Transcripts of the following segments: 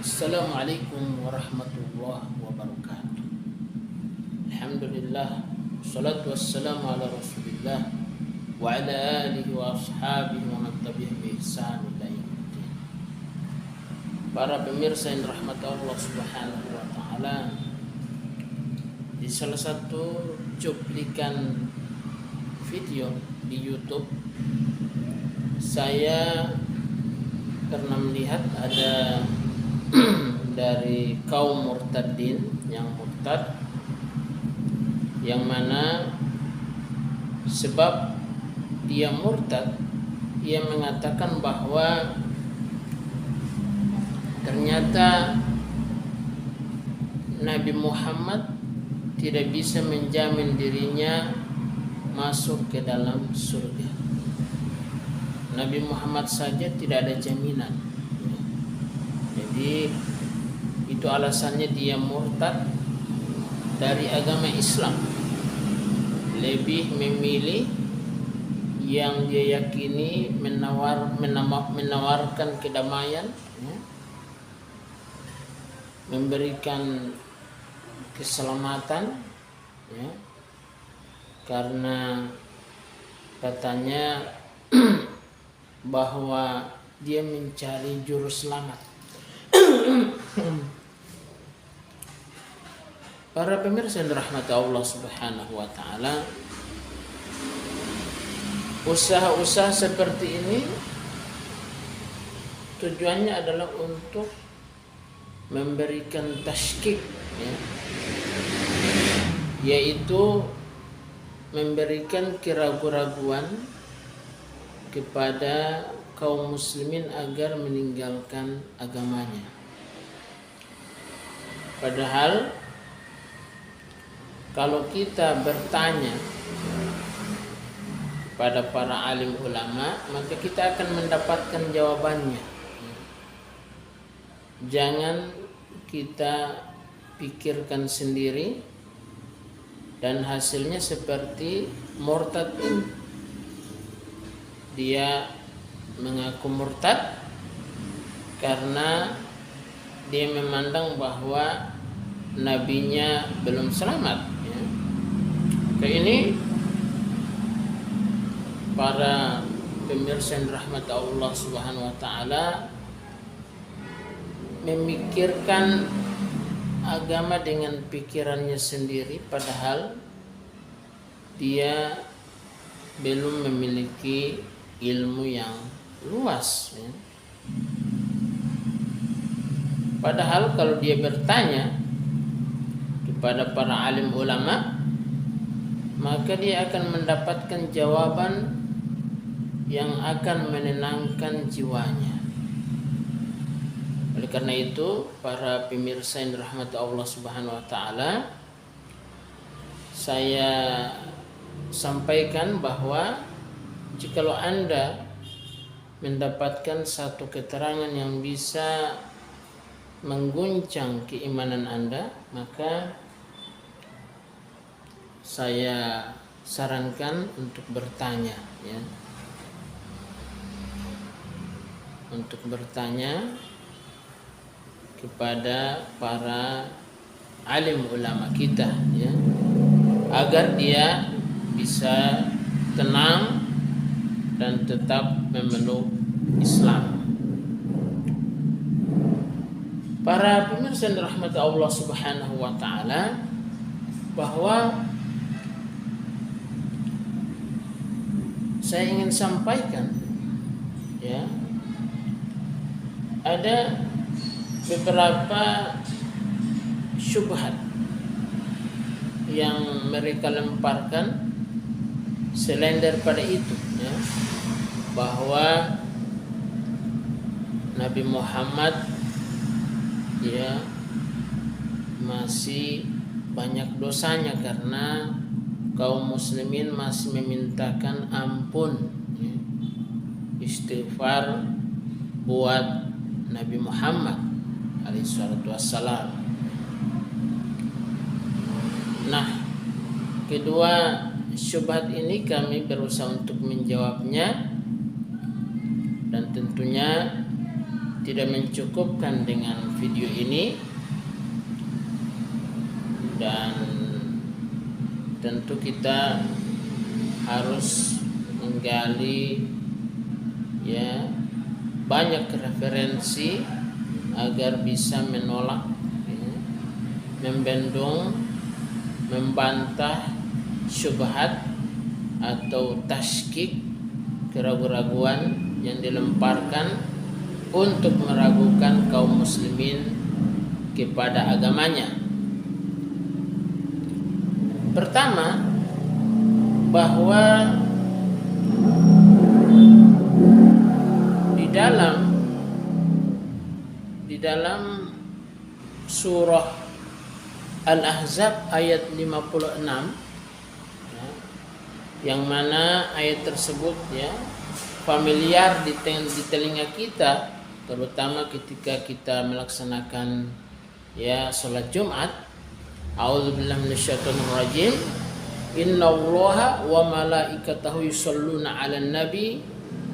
Assalamualaikum warahmatullahi wabarakatuh. Alhamdulillah, salatu wassalamu ala rasulillah wa ala alihi wa ashabihi wa man tabi'ahum bi ihsan ila yaumiddin. Para pemirsa yang dirahmati Allah Subhanahu wa taala, di salah satu cuplikan video di YouTube saya pernah melihat ada dari kaum murtadin yang murtad, yang mana sebab dia murtad, ia mengatakan bahwa ternyata Nabi Muhammad tidak bisa menjamin dirinya masuk ke dalam surga. Nabi Muhammad saja tidak ada jaminan. Jadi itu alasannya dia murtad dari agama Islam, lebih memilih yang dia yakini menawarkan kedamaian, memberikan keselamatan, karena katanya bahwa dia mencari juru selamat. Para pemirsa yang dirahmati Allah Subhanahu wa taala, usaha-usaha seperti ini tujuannya adalah untuk memberikan tasykik, yaitu memberikan keraguan-raguan kepada kaum muslimin agar meninggalkan agamanya. Padahal kalau kita bertanya pada para alim ulama, maka kita akan mendapatkan jawabannya. Jangan kita pikirkan sendiri dan hasilnya seperti murtad ini. Dia mengaku murtad karena dia memandang bahwa nabinya belum selamat. Ini para pemirsa yang rahmat Allah Subhanahu wa taala memikirkan agama dengan pikirannya sendiri, padahal dia belum memiliki ilmu yang luas. Padahal kalau dia bertanya kepada para alim ulama, maka dia akan mendapatkan jawaban yang akan menenangkan jiwanya. Oleh karena itu, para pemirsa yang dirahmati Allah Subhanahu wa taala, saya sampaikan bahwa jikalau Anda mendapatkan satu keterangan yang bisa mengguncang keimanan Anda, maka saya sarankan untuk bertanya, untuk bertanya kepada para alim ulama kita, agar dia bisa tenang dan tetap memeluk Islam. Para pemirsa yang dirahmati Allah Subhanahu wa taala, bahwa saya ingin sampaikan, ada beberapa syubhat yang mereka lemparkan selain daripada itu, bahwa Nabi Muhammad masih banyak dosanya karena kaum muslimin masih memintakan ampun, istighfar buat Nabi Muhammad alaihissalatu wassalam. Nah, kedua syubhat ini kami berusaha untuk menjawabnya, dan tentunya tidak mencukupkan dengan video ini, dan tentu kita harus menggali ya banyak referensi agar bisa menolak, membendung, membantah syubhat atau tasykik, keraguan-raguan yang dilemparkan untuk meragukan kaum muslimin kepada agamanya. Pertama, bahwa di dalam surah Al-Ahzab ayat 56 ya, yang mana ayat tersebut ya familiar di telinga kita, terutama ketika kita melaksanakan ya salat Jumat. A'udzubillahi minasyaitonir rajim. Innallaha wa malaikatahu yusholluna 'alan nabi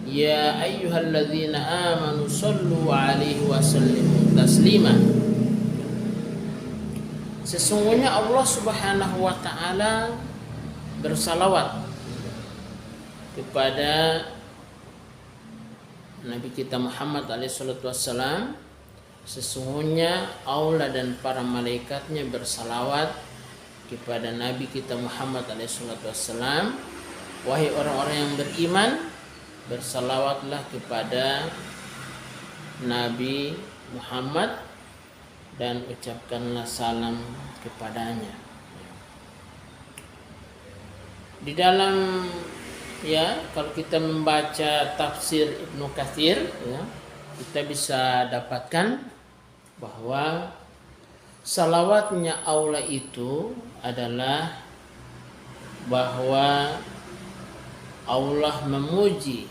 ya ayyuhalladzina amanu shallu 'alaihi wa sallimu taslima. Sesungguhnya Allah Subhanahu wa taala bersalawat kepada Nabi kita Muhammad alaihi salatu wassalam. Sesungguhnya Allah dan para malaikatnya bersalawat kepada Nabi kita Muhammad alaihi salatu wassalam. Wahai orang-orang yang beriman, bersalawatlah kepada Nabi Muhammad dan ucapkanlah salam kepadanya. Di dalam ya kalau kita membaca tafsir Ibnu Katsir ya, kita bisa dapatkan bahwa salawatnya Allah itu adalah bahwa Allah memuji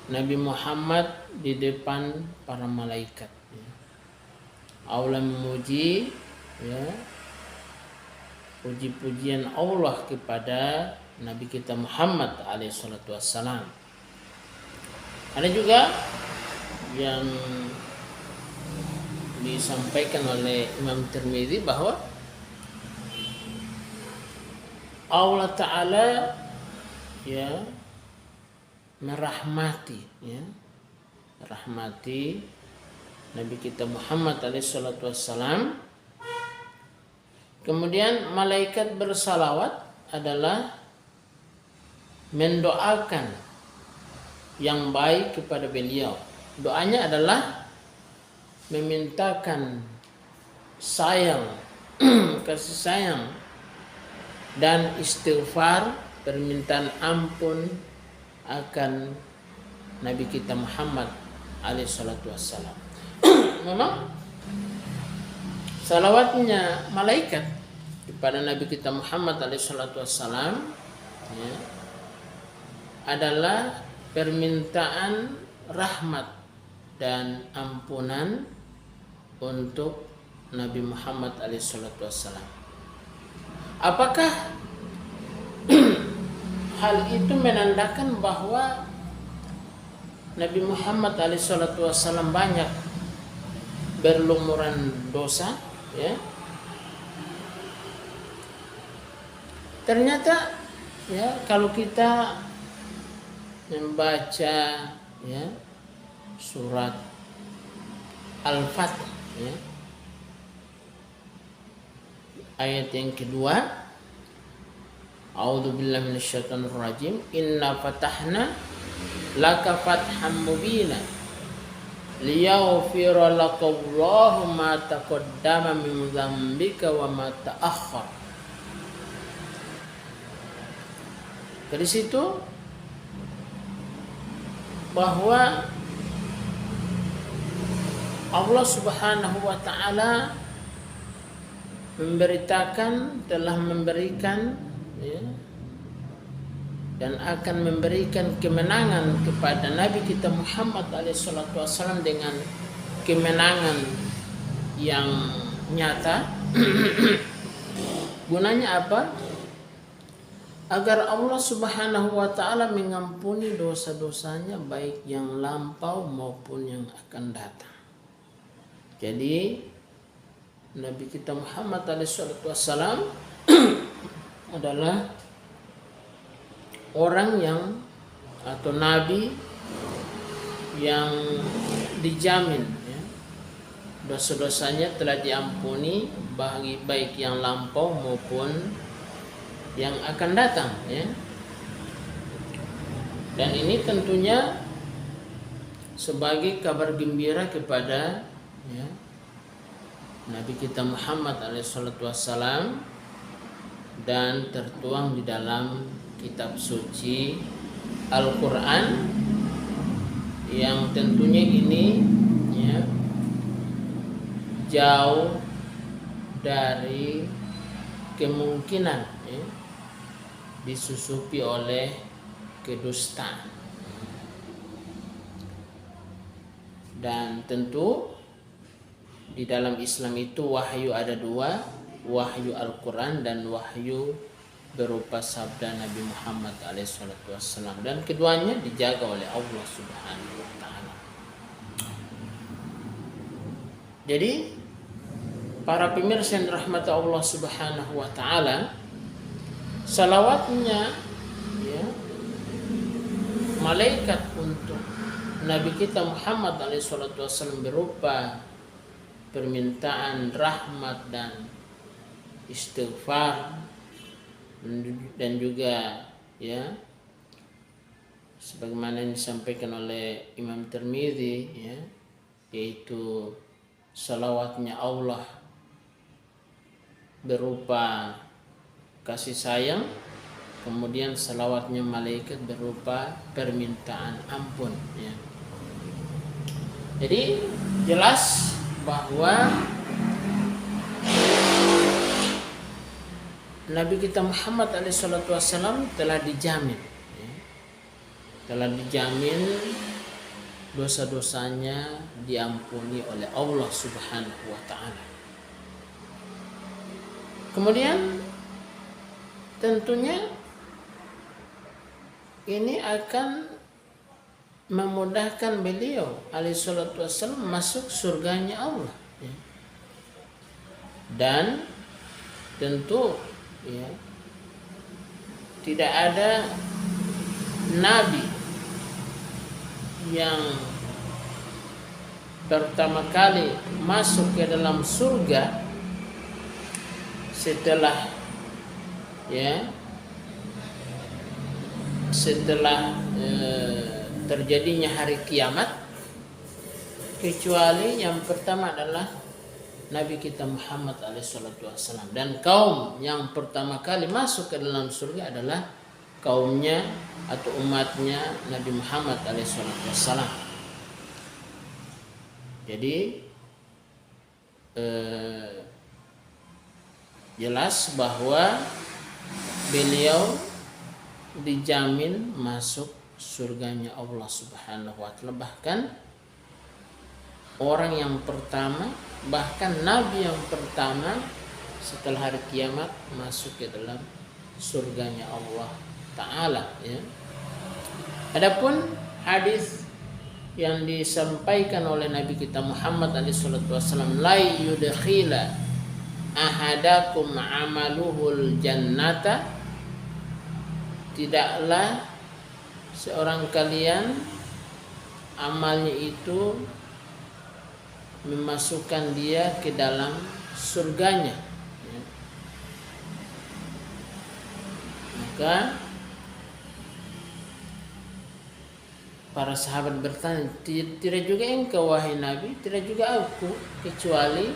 Nabi Muhammad di depan para malaikat. Allah memuji ya, puji-pujian Allah kepada Nabi kita Muhammad alaihi salatu wassalam. Ada juga yang disampaikan oleh Imam Tirmidzi bahwa Allah Ta'ala ya merahmati ya, rahmati Nabi kita Muhammad alaihi salatu wassalam. Kemudian malaikat bersalawat adalah mendoakan yang baik kepada beliau. Doanya adalah memintakan sayang, kasih sayang dan istighfar, permintaan ampun akan Nabi kita Muhammad alaihi salatu wassalam. Memang salawatnya malaikat kepada Nabi kita Muhammad alaihi salatu wassalam ya, adalah permintaan rahmat dan ampunan untuk Nabi Muhammad alaihi salatu wassalam. Apakah hal itu menandakan bahwa Nabi Muhammad alaihi salatu wassalam banyak berlumuran dosa ya? Ternyata ya kalau kita membaca ya surat Al-Fatih ya, ayat yang kedua, A'udzubillahi minasyaitonir rajim. Inna fatahna laka fatham mubina liyaghfira lakallahu ma taqaddama min dzambika wa ma ta'akhkhar. Dari situ bahwa Allah Subhanahu wa taala memberitakan, telah memberikan ya, dan akan memberikan kemenangan kepada Nabi kita Muhammad SAW dengan kemenangan yang nyata. Gunanya apa? Agar Allah Subhanahu wa taala mengampuni dosa-dosanya baik yang lampau maupun yang akan datang. Jadi Nabi kita Muhammad SAW adalah orang yang atau nabi yang dijamin ya, dosa-dosanya telah diampuni baik yang lampau maupun yang akan datang ya. Dan ini tentunya sebagai kabar gembira kepada ya, Nabi kita Muhammad SAW, dan tertuang di dalam kitab suci Al-Quran, yang tentunya ini ya, jauh dari kemungkinan ya, disusupi oleh kedustaan. Dan tentu di dalam Islam itu wahyu ada dua, wahyu Al-Quran dan wahyu berupa sabda Nabi Muhammad SAW, dan keduanya dijaga oleh Allah Subhanahu wa Ta'ala. Jadi para pemirsa yang dirahmati Allah Subhanahu wa Ta'ala, salawatnya ya, malaikat untuk Nabi kita Muhammad SAW berupa permintaan rahmat dan istighfar, dan juga ya sebagaimana yang disampaikan oleh Imam Tirmidzi ya, yaitu salawatnya Allah berupa kasih sayang, kemudian salawatnya malaikat berupa permintaan ampun ya. Jadi jelas bahwa Nabi kita Muhammad SAW telah dijamin ya, telah dijamin dosa-dosanya diampuni oleh Allah Subhanahu wa Ta'ala. Kemudian tentunya ini akan memudahkan beliau alaihissalam masuk surganya Allah ya. Dan tentu ya, tidak ada nabi yang pertama kali masuk ke dalam surga setelah ya, setelah terjadinya hari kiamat, kecuali yang pertama adalah Nabi kita Muhammad SAW. Dan kaum yang pertama kali masuk ke dalam surga adalah kaumnya atau umatnya Nabi Muhammad SAW. Jadi jelas bahwa beliau dijamin masuk surganya Allah Subhanahu wa Ta'ala. Bahkan orang yang pertama, bahkan nabi yang pertama setelah hari kiamat masuk ke dalam surganya Allah Ta'ala ya. Adapun hadis yang disampaikan oleh Nabi kita Muhammad SAW, la yudkhila ahadakum amaluhul jannata, tidaklah seorang kalian amalnya itu memasukkan dia ke dalam surganya ya. Maka para sahabat bertanya, tidak juga engkau wahai Nabi, tidak juga aku, kecuali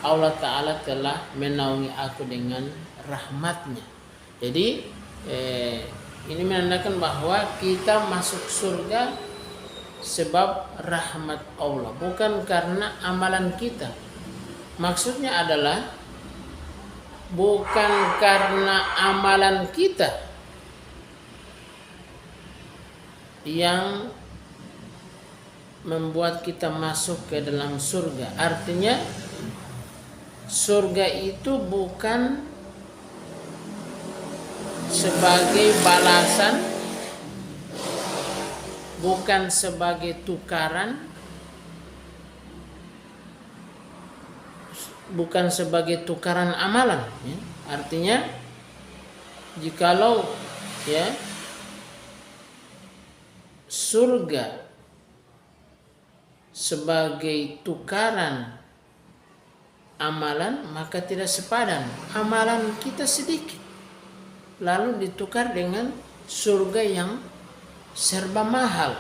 Allah Ta'ala telah menaungi aku dengan rahmatnya. Jadi ini menandakan bahwa kita masuk surga sebab rahmat Allah, bukan karena amalan kita. Maksudnya adalah bukan karena amalan kita yang membuat kita masuk ke dalam surga. Artinya surga itu bukan sebagai balasan, bukan sebagai tukaran bukan sebagai tukaran amalan, ya. Artinya jikalau ya surga sebagai tukaran amalan, maka tidak sepadan. Amalan kita sedikit lalu ditukar dengan surga yang serba mahal.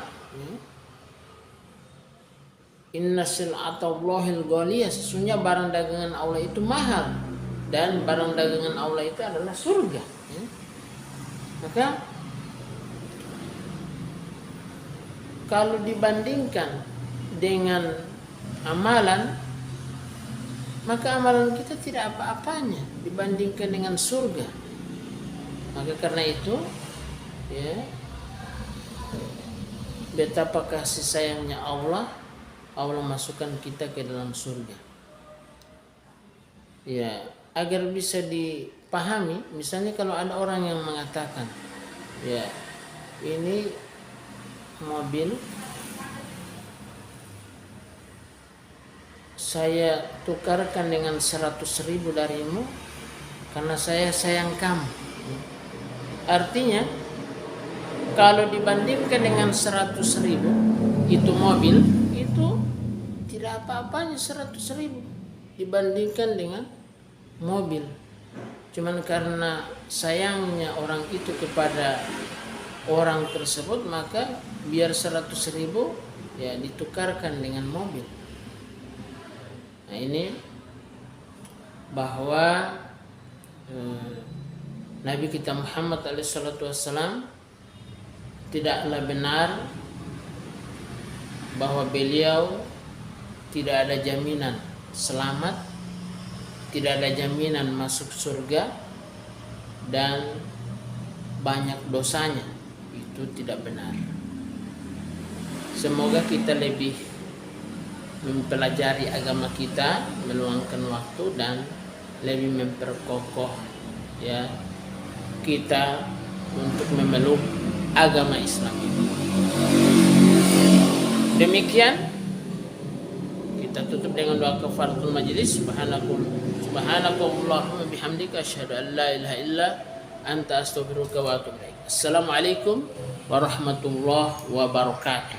Inna sil'atallahil ghaliyah, sesungguhnya barang dagangan Allah itu mahal, dan barang dagangan Allah itu adalah surga. Maka kalau dibandingkan dengan amalan, maka amalan kita tidak apa-apanya dibandingkan dengan surga. Maka karena itu, ya, betapa kasih sayangnya Allah masukkan kita ke dalam surga. Ya, agar bisa dipahami, misalnya kalau ada orang yang mengatakan, ya, ini mobil saya tukarkan dengan 100.000 darimu karena saya sayang kamu. Artinya kalau dibandingkan dengan 100.000 itu mobil, itu tidak apa-apanya 100.000 dibandingkan dengan mobil. Cuman karena sayangnya orang itu kepada orang tersebut, maka biar 100.000 ya ditukarkan dengan mobil. Nah, ini bahwa Nabi kita Muhammad SAW tidaklah benar bahwa beliau tidak ada jaminan selamat, tidak ada jaminan masuk surga, dan banyak dosanya. Itu tidak benar. Semoga kita lebih mempelajari agama kita, meluangkan waktu, dan lebih memperkokoh ya kita untuk memeluk agama Islam ini. Demikian kita tutup dengan doa kafaratul majlis. Subhanakallahumma bihamdika asyhadu an la ilaha illa anta astaghfiruka wa atubu ilaik. Assalamualaikum warahmatullahi wabarakatuh.